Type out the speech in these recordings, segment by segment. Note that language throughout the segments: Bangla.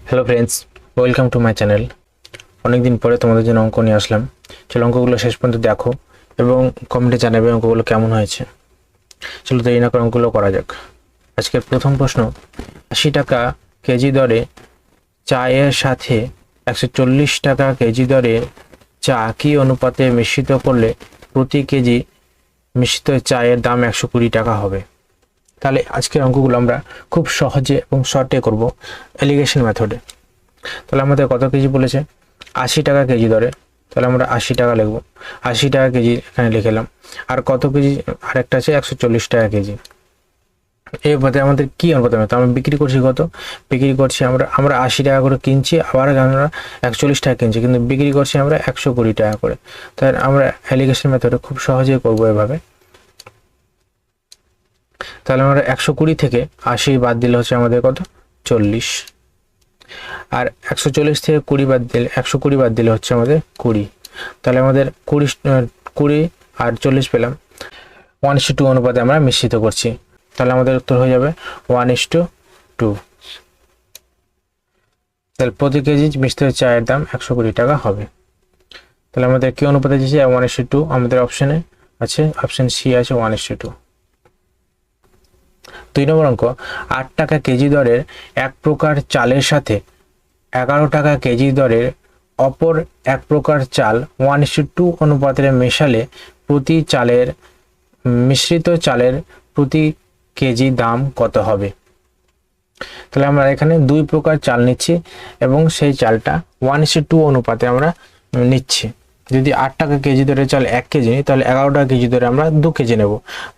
Hello friends, welcome to my channel. অনেকদিন পরে তোমাদের জন্য অঙ্ক নিয়ে আসলাম। চলো অঙ্কগুলো শেষ পর্যন্ত দেখো এবং কমেন্টে জানাবে অঙ্কগুলো কেমন হয়েছে। চলো দেরি না করে অঙ্কগুলো করা যাক। আজকের প্রথম প্রশ্ন, 80 টাকা কেজি দরে চায়ের সাথে 140 টাকা কেজি দরে চা কি অনুপাতে মিশ্রিত করলে প্রতি কেজি মিশ্রিত চায়ের দাম 120 টাকা হবে? তাহলে আজকের অঙ্কগুলো আমরা খুব সহজে এবং শর্টে করব, এলিগেশন মেথডে। তাহলে আমাদের কত কেজি বলেছে? 80 টাকা কেজি দরে। তাহলে আমরা 80 টাকা লিখবো, 80 টাকা কেজি এখানে লিখলাম। আর কত কেজি? আরেকটা আছে 140 টাকা কেজি। এই মধ্যে আমাদের কি অনুপাতে হবে? তো আমরা বিক্রি করছি কত? বিক্রি করছি আমরা 80 টাকা করে কিনছি, আবার আমরা 140 টাকা কিনছি, কিন্তু বিক্রি করছি আমরা 120 টাকা করে। তাই আমরা অ্যালিগেশন মেথডে খুব সহজেই করবো এভাবে। তাহলে আমরা 120 থেকে 80 বাদ দিলে হচ্ছে আমাদের কত? 40। আর 140 থেকে 20 বাদ দিলে 120 বাদ দিলে হচ্ছে আমাদের 20। তাহলে আমাদের 20 আর 40 পেলাম। 1:2 অনুপাতে আমরা মিশ্রিত করছি। তাহলে আমাদের উত্তর হয়ে যাবে 1:2। তাহলে প্রতি কেজি মিশ্রিত চায়ের দাম 120 টাকা হবে। তাহলে আমাদের কি অনুপাতে দিয়েছে? 1:2। আমাদের অপশনে আছে, অপশন সি আছে 1:2। 2 নম্বর অঙ্ক, 8 টাকা কেজি দরের এক প্রকার চালের সাথে 11 টাকা কেজি দরের অপর এক প্রকার চাল 1:2 অনুপাতে মেশালে প্রতি চালের মিশ্রিত চালের প্রতি কেজি দাম কত হবে? তাহলে আমরা এখানে দুই প্রকার চাল নিচ্ছি এবং সেই চালটা 1:2 অনুপাতে আমরা নিচ্ছি। যদি 8 টাকা কেজি দরে চাল 1 কেজি নিই, তাহলে 11 টাকা কেজি দরে আমরা 2 কেজি নেব।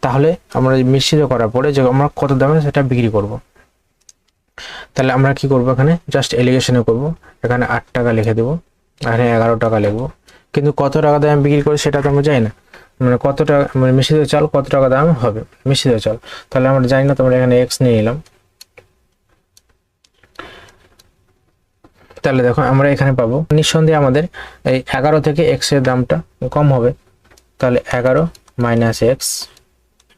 তাহলে আমরা মিশ্রিত করার পরে যে আমরা কত দামে সেটা বিক্রি করব। তাহলে আমরা কি করব? এখানে জাস্ট এলিগেশনে করব। এখানে 8 টাকা লিখে দেব, এখানে 11 টাকা লিখব, কিন্তু কত টাকা দামে বিক্রি করে সেটা তো আমরা জানি না। মানে কত টাকা, মানে মিশ্রিত চাল কত টাকা দাম হবে মিশ্রিত চাল, তাহলে আমরা জানি না। তোমরা এখানে এক্স নিয়ে নিলাম। তাহলে দেখো আমরা এখানে পাবো, নিঃসন্দেহে আমাদের এই 11 থেকে এক্স এর দামটা কম হবে। তাহলে 11 মাইনাস এক্স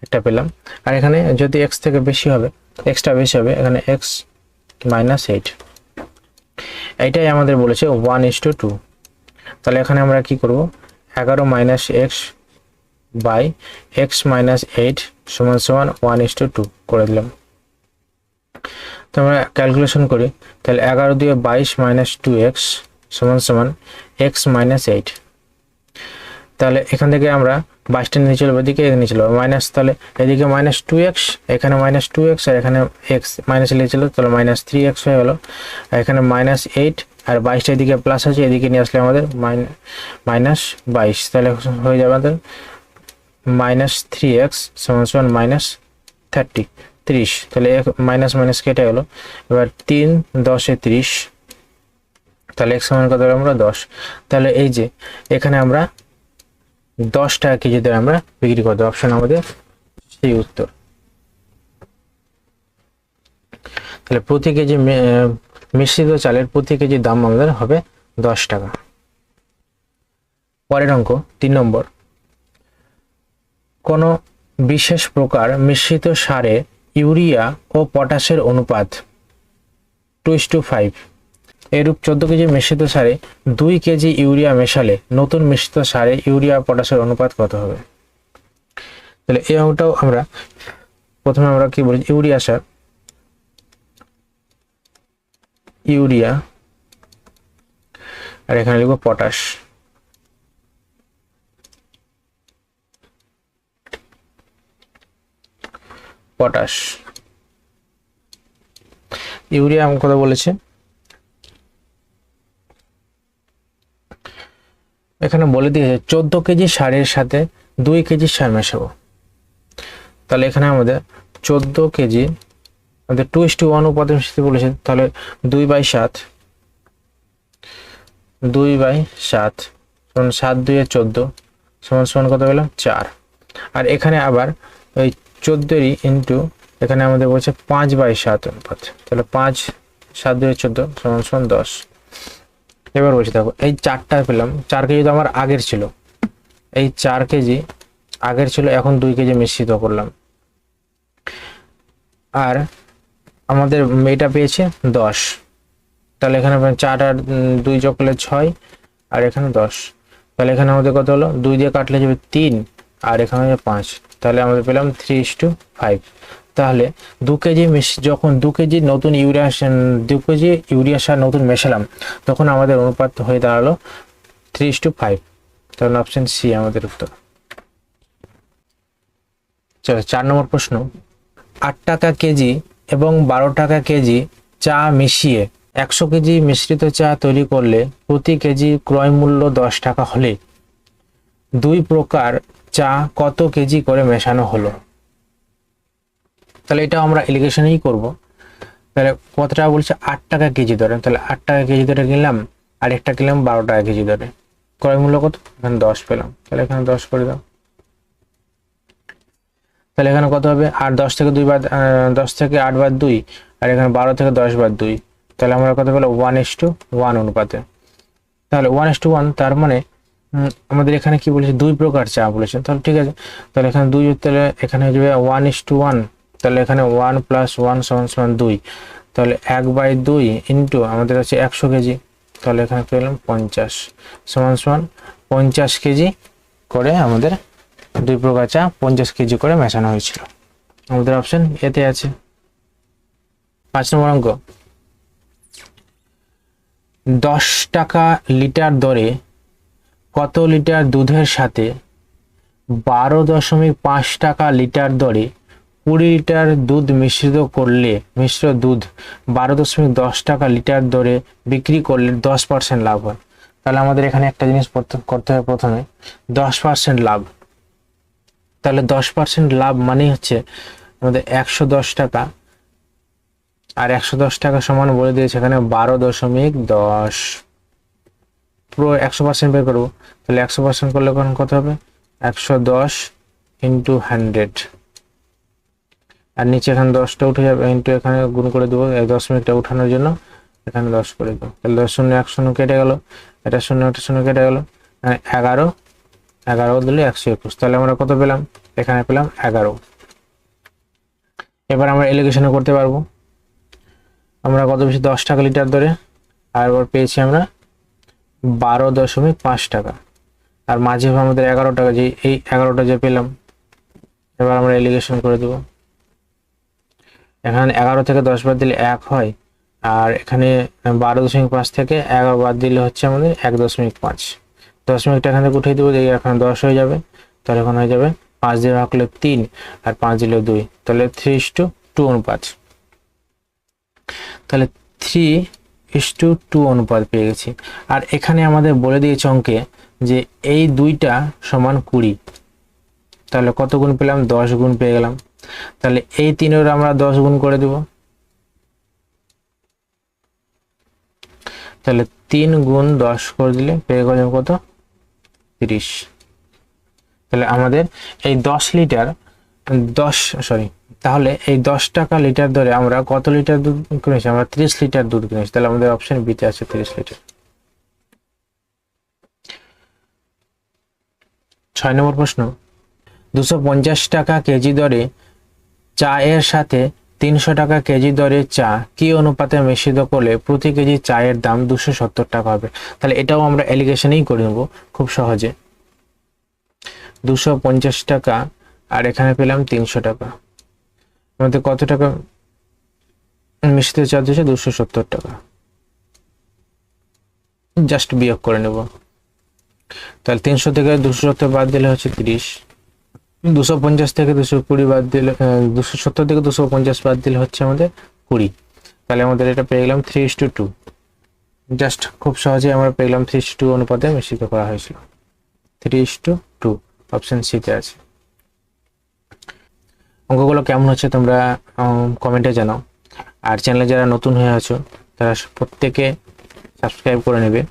এটা পেলাম। আর এখানে যদি এক্স থেকে বেশি হবে, এক্সটা বেশি হবে, এখানে এক্স মাইনাস 8। এইটাই আমাদের বলেছে 1:2। তাহলে এখানে আমরা কি করব? 11 minus x by x minus 8 সমান সমান 1:2 করে দিলাম। তো আমরা ক্যালকুলেশন করি, তাহলে 11 দিয়ে 22 মাইনাস 2x সমান সমান এক্স মাইনাস 8। তাহলে এখান থেকে আমরা 22টা নিয়ে চলবো, এদিকে নিয়ে চলবো মাইনাস, তাহলে এদিকে মাইনাস 2x, এখানে মাইনাস 2x, আর এখানে এক্স মাইনাস নিয়ে চলো, তাহলে মাইনাস 3x হয়ে গেল। আর এখানে মাইনাস 8 আর 22টা এদিকে প্লাস আছে, এদিকে নিয়ে আসলে আমাদের মাইনাস 22। তাহলে হয়ে যাবে আমাদের মাইনাস 3x সমান সমান মাইনাস 30। তাহলে মাইনাস মাইনাস কেটে গেল। এবার 3 10 30, তাহলে x সমান কত? আমরা 10। তাহলে এই যে এখানে আমরা 10 টাকা কেজি দরে আমরা বিক্রি করতে, অপশন আমাদের সেই উত্তর। তাহলে প্রতি কেজি মিশ্রিত চালের প্রতি কেজি দাম আমাদের হবে 10 টাকা। পরের অঙ্ক 3 নম্বর, কোন বিশেষ প্রকার মিশ্রিত সারে ইউরিয়া ও পটাশের অনুপাত 2:5। এরূপ 14 কেজি মিশ্রিত সারে 2 কেজি ইউরিয়া মেশালে নতুন মিশ্রিত সারে ইউরিয়া পটাশের অনুপাত কত হবে? তাহলে এই অঙ্কটাও আমরা প্রথমে আমরা কি বলি? ইউরিয়া সার, ইউরিয়া, আর এখানে লিখবো পটাশ। পটাশ ইউরিয়া আমার কথা বলেছে, এখানে বলে দিয়েছে 14 কেজি সারের সাথে 2 কেজি সার মেশাবো। তাহলে এখানে আমাদের 14 কেজি আমাদের 2:1 অনুপাতে মিশিয়ে বলেছে। তাহলে 2/7, 2/7 সমান 7 2 এ 14 সমান সমান কত পেলাম? 4। আর এখানে আবার ওই 14 ইন্টু এখানে আমাদের বলছে 5/7 অনুপাত। তাহলে 5 7 2 14 সমান সমান 10। এবার বলছি দেখো, এই 4টা পেলাম। 4 কেজি তো আমার আগের ছিল, এই 4 কেজি আগের ছিল, এখন 2 কেজি মিশ্রিত করলাম। আর আমাদের এটা পেয়েছে 10। তাহলে এখানে 4 আর 2 যোগ করলে 6 আর এখানে 10। তাহলে এখানে আমাদের কত হলো, 2 দিয়ে কাটলে যাবে 3 আর এখানে 5। তাহলে আমাদের পেলাম 3:5। তাহলে 2 কেজি যখন 2 কেজি নতুন ইউরিয়া 2 কেজি ইউরিয়া সার নতুন মেশালাম, তখন আমাদের অনুপাত হয়ে দাঁড়ালো 3:5। তাহলে অপশন সি আমাদের উত্তর। চলো 4 নম্বর প্রশ্ন। 8 টাকা কেজি এবং 12 টাকা কেজি চা মিশিয়ে 100 কেজি মিশ্রিত চা তৈরি করলে প্রতি কেজি ক্রয় মূল্য 10 টাকা হলে 2 প্রকার চা কত কেজি করে মেশানো হলো? তাহলে এটা আমরা এলিগেশনেই করব। তাহলে কত টাকা বলছে, 8 টাকা কেজি ধরে, তাহলে 8 টাকা কেজি ধরে কিনলাম আর একটা কিনলাম 12 টাকা কেজি ধরে, ক্রয় মূল্য কত, এখানে 10 পেলাম। তাহলে এখানে 10 করে দাও। তাহলে এখানে কত হবে, আর 10 থেকে 2 বাদ 10 থেকে 8 বাদ 2 আর এখানে 12 থেকে 10 বাদ 2। তাহলে আমরা কত পেলাম, 1:1 অনুপাতে। তাহলে 1:1, তার মানে আমাদের এখানে কি বলেছে, 2 প্রকার চা বলেছে। তাহলে ঠিক আছে, তাহলে এখানে 2, তাহলে এখানে হয়ে যাবে 1:1। তাহলে এখানে 1 + 1 = 2। তাহলে 1/2 ইন্টু আমাদের আছে 100 কেজি। তাহলে এখানে পেলাম 50 = 50 কেজি করে আমাদের 2 প্রকার চা 50 কেজি করে মেশানো হয়েছিল। আমাদের অপশন এতে আছে। 5 নম্বর অঙ্ক। 10 টাকা লিটার দরে কত লিটার দুধের সাথে 12.5 টাকা লিটার দরে 20 লিটার দুধ মিশ্রিত করলে মিশ্র দুধ 12.10 টাকা লিটার দরে বিক্রি করলে 10% লাভ হয়? তাহলে আমাদের এখানে একটা জিনিস করতে হবে, প্রথমে 10% লাভ। তাহলে 10% লাভ মানে হচ্ছে আমাদের 110 টাকা, আর 110 টাকা সমান বলে দিয়েছে এখানে 12.10। পুরো 100% বের করবো। তাহলে 100% করলে কত হবে, 110 × 100, আর নিচে এখানে 10টা উঠে যাবে, ইন্টু এখানে গুণ করে দেবো এই 10 উঠানোর জন্য, এখানে 10 করে দেবো। তাহলে 10 শূন্য 1 শূন্য কেটে গেল, এটা শূন্য একটা শূন্য কেটে গেল, 11 দিলে 121। তাহলে আমরা কত পেলাম, এখানে পেলাম 11। এবার আমরা এলিগেশনে করতে পারবো। আমরা কত বেশি, 10 টাকা লিটার ধরে, আর এবার পেয়েছি আমরা 12.5 টাকা, আর মাঝে আমাদের 11 টাকা, যে এই 11টা যে পেলাম। এবার আমরা এলিগেশন করে দেবো। এখানে 11 থেকে 10 বাদ দিলে 1 হয়, আর এখানে 12.5 থেকে 11 বাদ দিলে হচ্ছে আমাদের 1.5। দশমিকটা এখান থেকে উঠিয়ে দেবো, এখানে 10 হয়ে যাবে। তাহলে এখন হয়ে যাবে 5 দিয়ে ভাগ করলে 3 আর 5 দিলে 2। তাহলে 3:2 অনুপাত। তাহলে 3:2 অনুপাত পেয়ে গেছি। আর এখানে আমাদের বলে দিয়েছে অঙ্কে যে এই 2টা সমান 20। তাহলে কত গুণ পেলাম, 10 গুণ পেয়ে গেলাম। তাহলে এই 3-এর আমরা 10 গুণ করে দেব। তাহলে 3 গুণ 10 করে দিলে পেয়ে গেল কত, 30। তাহলে আমাদের এই 10 লিটার তাহলে এই 10 টাকা লিটার ধরে আমরা কত লিটার দুধ কিনেছি, আমরা 30 লিটার দুধ কিনেছি। তাহলে আমাদের অপশন বিতে আছে 30 লিটার। 6 নম্বর প্রশ্ন। 250 টাকা কেজি দরে চা এর সাথে 300 টাকা কেজি দরে চা কি অনুপাতে মিশ্রিত করলে প্রতি কেজি চায়ের দাম 270 টাকা হবে? তাহলে এটাও আমরা এলিগেশনেই করে নেব খুব সহজে। 250 টাকা আর এখানে পেলাম 300 টাকা, আমাদের কত টাকা মিশ্রিত চা দিয়েছে, 270 টাকা। জাস্ট বিয়োগ করে নেব। তাহলে 300 থেকে 270 বাদ দিলে হচ্ছে 30, 250 থেকে 220 বাদ দিলে 270 থেকে 250 বাদ দিলে হচ্ছে আমাদের 20। তাহলে আমাদের এটা পেয়ে গেলাম 3:2। জাস্ট খুব সহজে আমরা পেয়ে গেলাম 3:2 অনুপাতে মিশ্রিত করা হয়েছিল। 3:2 অপশন সিতে আছে। অঙ্কগুলো কেমন হচ্ছে তোমরা কমেন্টে জানাও। আর চ্যানেলে যারা নতুন হয়ে আছো তারা প্রত্যেকে সাবস্ক্রাইব করে নেবে।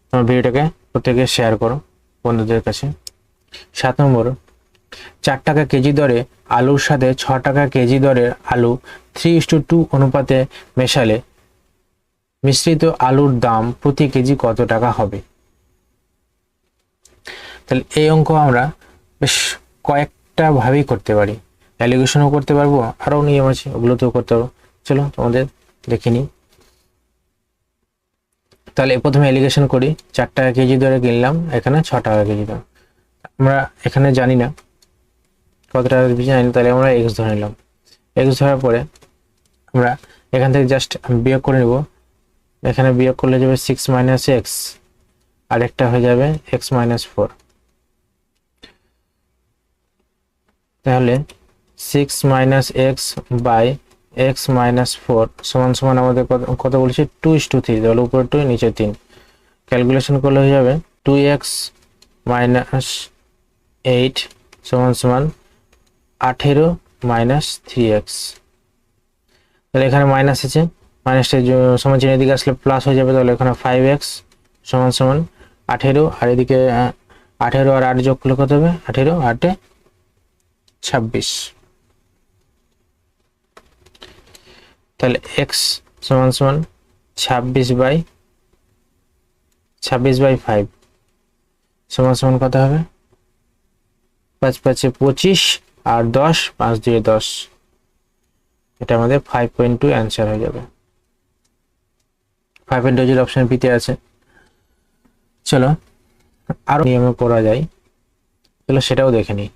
তোমার ভিডিওটাকে প্রত্যেকে শেয়ার করো বন্ধুদের কাছে। 7 নম্বর। 4 টাকা কেজি দরে আলুর সাথে 6 টাকা কেজি দরের আলু 3:2 অনুপাতে মেশালে মিশ্রিত আলুর দাম প্রতি কেজি কত টাকা হবে? তাহলে এই অঙ্ক আমরা বেশ কয়েকটা ভাবেই করতে পারি। অ্যালিগেশনও করতে পারবো, আরও নিয়ম আছে ওগুলোতেও করতে পারবো। চলো তোমাদের দেখে নিই। তাহলে প্রথমে এলিগেশন করি, 4 টাকা কেজি দরে কিনলাম, এখানে 6 টাকা কেজি দাম। আমরা এখানে জানি না কত টাকা কেজি জানি না, তাহলে আমরা এক্স ধরে নিলাম। এক্স ধরার পরে আমরা এখান থেকে জাস্ট বিয়োগ করে নেব। এখানে বিয়োগ করলে যাবে 6 মাইনাস এক্স, আর একটা হয়ে যাবে এক্স মাইনাস 4। তাহলে 6 minus x by x minus 4 সমান সমান আমাদের কত বলছে 2:3। তাহলে উপরে 2 নিচে 3, ক্যালকুলেশন করলে হয়ে যাবে 2x মাইনাস 8 সমান সমান 18 মাইনাস 3x। তাহলে এখানে মাইনাস আছে, মাইনাসটা সমান চিহ্নের দিকে আসলে প্লাস হয়ে যাবে। তাহলে এখানে 5x সমান সমান 18, আর এদিকে 18 আর 8 যোগ করলে কত হবে 18 8 26। তাহলে x সমান সমান 26 বাই 5 সমান সমান কত হবে 5 5 25 আর 10 5 দিয়ে 10, এটা আমাদের 5.2 অ্যান্সার হয়ে যাবে। 5.2 অপশন বিতে আছে। চলো আরো নিয়মে করা যায়, চলো সেটাও দেখে নিই।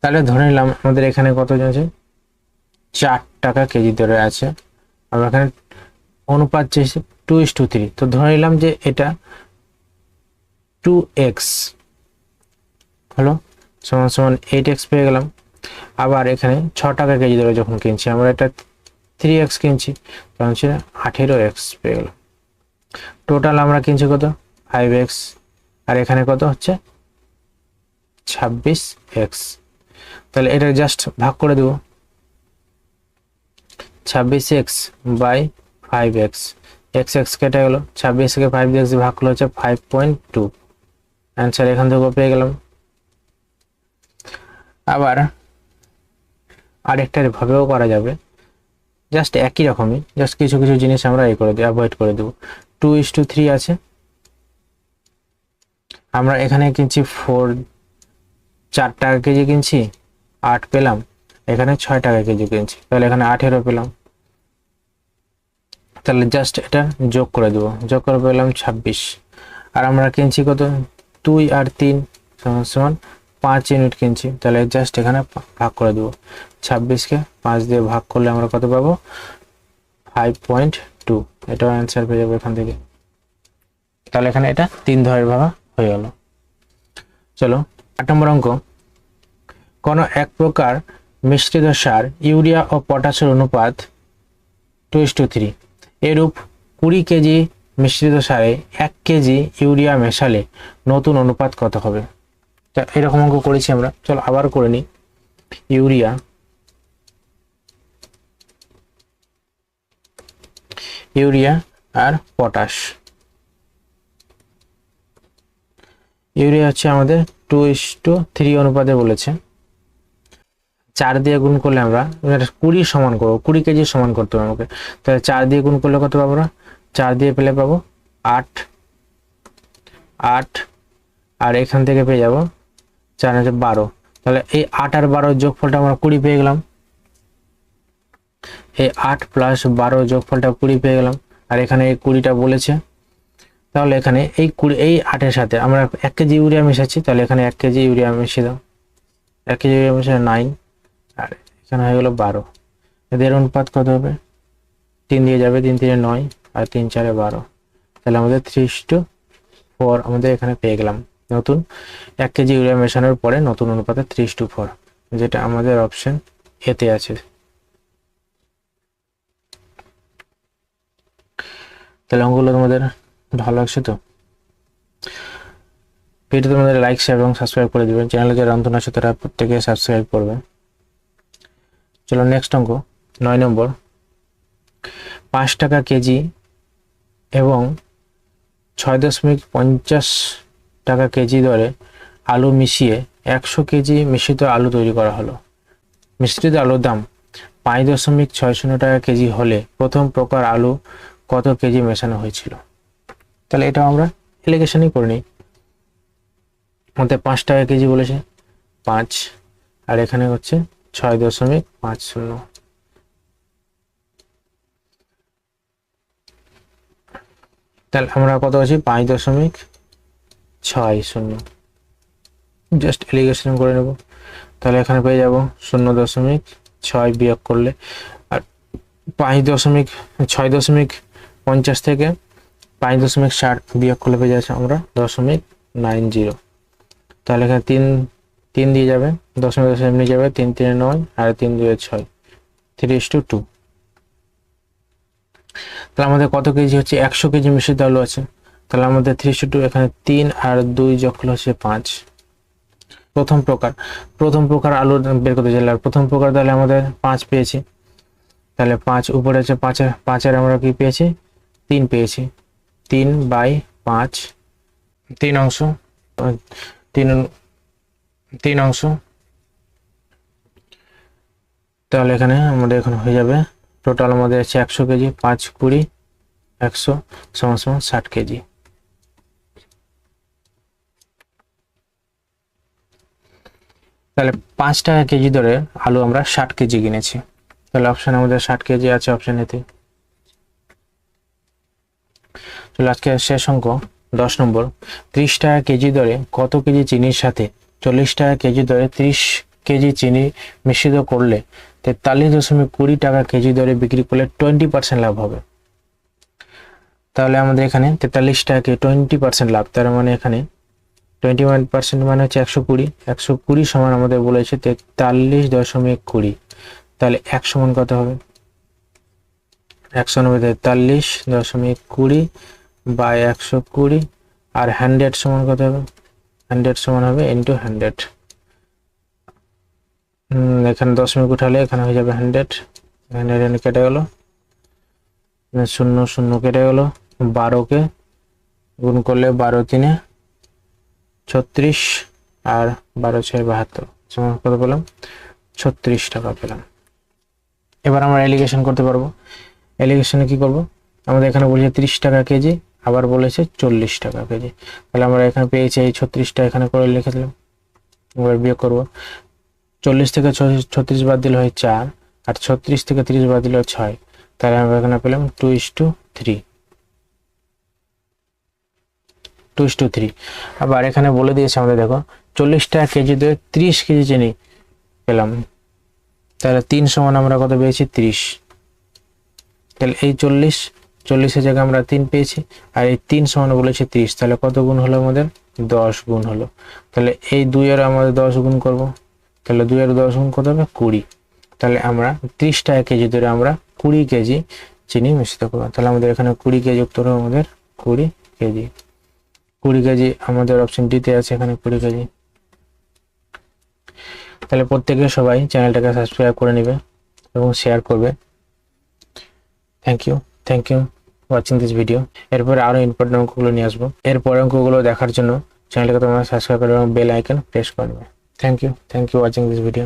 তাহলে ধরে নিলাম আমাদের এখানে কত আছে 4 টাকা কেজি দরে আছে, আমরা এখানে অনুপাত চেয়েছি 2:3। তো ধরে নিলাম যে এটা 2x হলো সমান সমান 8x পেয়ে গেলাম। আবার এখানে 6 টাকা কেজি দরে যখন কিনছি আমরা এটা 3x কিনছি, তখন ছিল 18x পেয়ে গেলাম। টোটাল আমরা কিনছি কত 5x, আর এখানে কত হচ্ছে 26x। তাহলে এটা জাস্ট ভাগ করে দেব, 26x বাই 5x, x কেটে গেল, 26 কে 5x ভাগ করলে হচ্ছে 5.2, অ্যান্সার এখান থেকে পেয়ে গেলাম। আবার আরেকটা ভাবেও করা যাবে, জাস্ট একই রকমই, জাস্ট কিছু কিছু জিনিস আমরা এই করে দিই, অ্যাভয়েড করে দেব। 2:3 আছে, আমরা এখানে কিনছি 4 টাকা কেজি কিনছি 8 পেলাম, এখানে 6 টাকা কেজি কিনছি, তাহলে এখানে 18 পেলাম। তাহলে জাস্ট এটা যোগ করে দেবো, যোগ করে পেলাম 26। আর আমরা কিনছি কত 2 আর 3 সমান সমান 5 ইউনিট কিনছি, তাহলে জাস্ট এখানে ভাগ করে দেবো। 26কে 5 দিয়ে ভাগ করলে আমরা কত পাবো 5.2, এটাও অ্যান্সার পেয়ে যাবো এখান থেকে। তাহলে এখানে এটা 3 ধরের ভাগা হয়ে গেল। চলো 8 নম্বর অঙ্ক, কোন এক প্রকার মিশ্রিত সার ইউরিয়া ও পটাশের অনুপাত 2:3, এরূপ 20 কেজি মিশ্রিত সারে 1 কেজি ইউরিয়া মেশালে নতুন অনুপাত কত হবে? এরকম অঙ্ক করেছি আমরা, চলো আবার করে নিই। ইউরিয়া আর পটাশ, ইউরিয়া হচ্ছে আমাদের 2:3 অনুপাতে বলেছে, 4 দিয়ে গুণ করলে আমরা 20 সমান করবো, 20 কেজি সমান করতে হবে আমাকে। তাহলে 4 দিয়ে গুণ করলে কত পাবো, 4 দিয়ে পেলে পাবো 8, আর এখান থেকে পেয়ে যাবো 4 আছে 12। তাহলে এই 8 আর 12 যোগফলটা আমরা 20 পেয়ে গেলাম, এই 8 প্লাস 12 যোগফলটা 20 পেয়ে গেলাম। আর এখানে এই 20টা বলেছে, তাহলে এখানে এই 20 এই 8 এর সাথে আমরা 1 কেজি ইউরিয়া মেশাচ্ছি, তাহলে এখানে 1 কেজি ইউরিয়া মিশিয়ে দাও, 1 কেজি ইউরিয়া মিশিয়ে 9, আর এখানে হয়ে গেল 12। এদের অনুপাত কত হবে 3 দিয়ে যাবে, 3 3 9 আর 3 4 12, তাহলে আমাদের 3:4 আমাদের এখানে পেয়ে গেলাম নতুন 1 কেজি ইউরিয়া মেশানোর পরে নতুন অনুপাতে 3:4, যেটা আমাদের অপশন এতে আছে। তাহলে অঙ্কগুলো তোমাদের ভালো লাগছে তো? ভিডিও তোমাদের লাইক শেয়ার এবং সাবস্ক্রাইব করে দিবেন, চ্যানেলে যারা নতুন আছে তারা প্রত্যেকে সাবস্ক্রাইব করবে। চলো নেক্সট অঙ্ক 9 নম্বর, 5 টাকা কেজি এবং 6.50 টাকা কেজি দরে আলু মিশিয়ে 100 কেজি মিশ্রিত আলু তৈরি করা হলো। মিশ্রিত আলুর দাম 5.60 টাকা কেজি হলে প্রথম প্রকার আলু কত কেজি মেশানো হয়েছিল? তাহলে এটা আমরা এলিগেশনই করে নিই। আমাদের 5 টাকা কেজি বলেছে 5, আর এখানে হচ্ছে 6.50। তাহলে আমরা কত আছে 5.60, জাস্ট এলিগেশন করে নেব। তাহলে এখানে পেয়ে যাব 0.6 বিয়োগ করলে, আর 6.50 থেকে 5.60 বিয়োগ করলে পেয়ে যাচ্ছে আমরা 0.90। তাহলে এখানে 3 দিয়ে যাবে, 0.0 এমনি যাবে, 3 3 9 আর 3 2 6, 3:2। তাহলে আমাদের কত কেজি হচ্ছে 100 কেজি মিশ্রিত আলু আছে। তাহলে আমাদের 3:2, এখানে 3 আর 2 যোগ করলে হচ্ছে 5। প্রথম প্রকার আলু বের করতে চাইলে, প্রথম প্রকার তাহলে আমাদের 5 পেয়েছি। তাহলে 5 উপরে আছে 5-এর আমরা কি পেয়েছি 3 পেয়েছি, 3/5, 3 অংশ, 3 অংশ। তাহলে এখানে আমাদের এখন হয়ে যাবে টোটাল আমাদের আছে 100 কেজি, 5 20 100 সমান 60 কেজি। তাহলে 5 টাকা কেজি দরে আলু আমরা 60 কেজি কিনেছি। তাহলে অপশন আমাদের 60 কেজি আছে অপশন এতে। চলো আজকে শেষ অঙ্ক 10 নম্বর। 30 টাকা কেজি দরে কত কেজি চিনির সাথে 40 টাকা কেজি দরে 30 কেজি চিনি মিশ্রিত করলে 43.20 টাকা কেজি দরে বিক্রি করলে 20% লাভ হবে। তাহলে আমাদের এখানে 43 টাকাকে 20% লাভ, তার মানে এখানে 21% মানে হচ্ছে 120 সমান আমাদের বলেছে 43.20। তাহলে 1 সমান কত হবে, 190 বা 120, আর 100 সমান কত হবে, 100 সমান হবে ইন্টু 100। এখানে 10 উঠালে এখানে হয়ে যাবে 100, এখানে কেটে গেল, 0 0 কেটে গেল, 12কে গুণ করলে 12 3 36 আর 12 6 72 সমান কত পেলাম, 36 টাকা পেলাম। এবার আমরা এলিগেশন করতে পারবো। এলিগেশনে কি করব, আমাদের এখানে বলেছে 30 টাকা কেজি, আবার বলেছে 40 টাকা কেজি। তাহলে আমরা এখানে পেয়েছি এই 36টা এখানে করে লিখে দিলাম। এবার বিয়োগ করব, 40 থেকে 36 বাদ দিলে হয় 4, আর 36 থেকে 30 বাদ দিলে হয় 6। তাহলে আমরা এখানে পেলাম 2:3। আবার এখানে বলে দিয়েছে আমাদের, দেখো 40 টাকা কেজি দিয়ে 30 কেজি চিনি পেলাম। তাহলে 3 সমান আমরা কত পেয়েছি 30। তাহলে এই 40-40-এর জায়গায় আমরা 3 পেয়েছি, আর এই 3 সমান বলেছে 30। তাহলে কত গুণ হলো আমাদের, 10 গুণ হলো। তাহলে এই 2 এর আমাদের 10 গুণ করব, তাহলে 2 এর 10 গুণ কত হবে 20। তাহলে আমরা 30 টাকা কেজি ধরে আমরা 20 কেজি চিনি মিশ্রিত করব। তাহলে আমাদের এখানে 20 কেজি উত্তর হবে আমাদের 20 কেজি। 20 কেজি আমাদের অপশন ডিতে আছে, এখানে 20 কেজি। তাহলে প্রত্যেকে সবাই চ্যানেলটাকে সাবস্ক্রাইব করে নেবে এবং শেয়ার করবে। Thank you watching this video. এরপরে আরো ইম্পর্টেন্ট অঙ্কগুলো নিয়ে আসবো। এরপরে অঙ্কগুলো দেখার জন্য চ্যানেলটাকে তোমরা সাবস্ক্রাইব করে এবং বেল আইকন প্রেস করবে। Thank you watching this video.